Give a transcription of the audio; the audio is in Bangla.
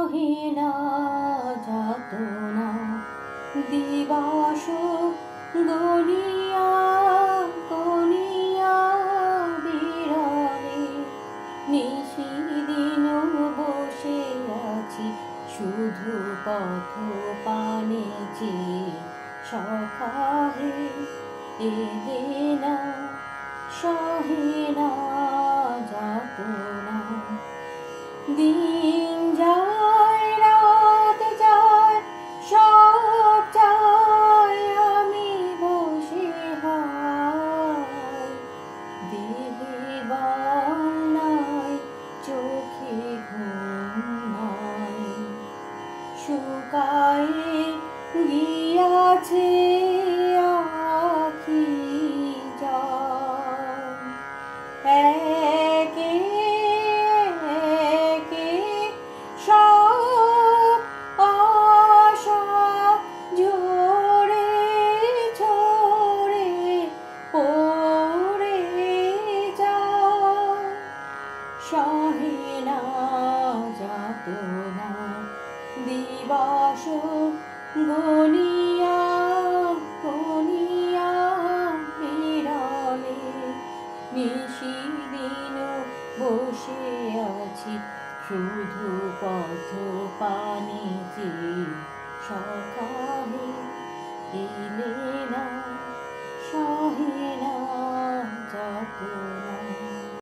সহে না যাতনা দিবস গনিয়া গনিয়া বিরলে নিশিদিন বসে আছি শুধু পথ পানে চেয়ে সখা হে এলে না সহে না যাতনা দিন যায় রাত যায় সব যায় আমি বসে হায় দেহে বল নাই চোখে ঘুম নাই শুকায়ে গিয়াছে আখি জল একে একে সব আশা ঝরে ঝরে পড়ে যায় সহে না যাতনা দিবস গনি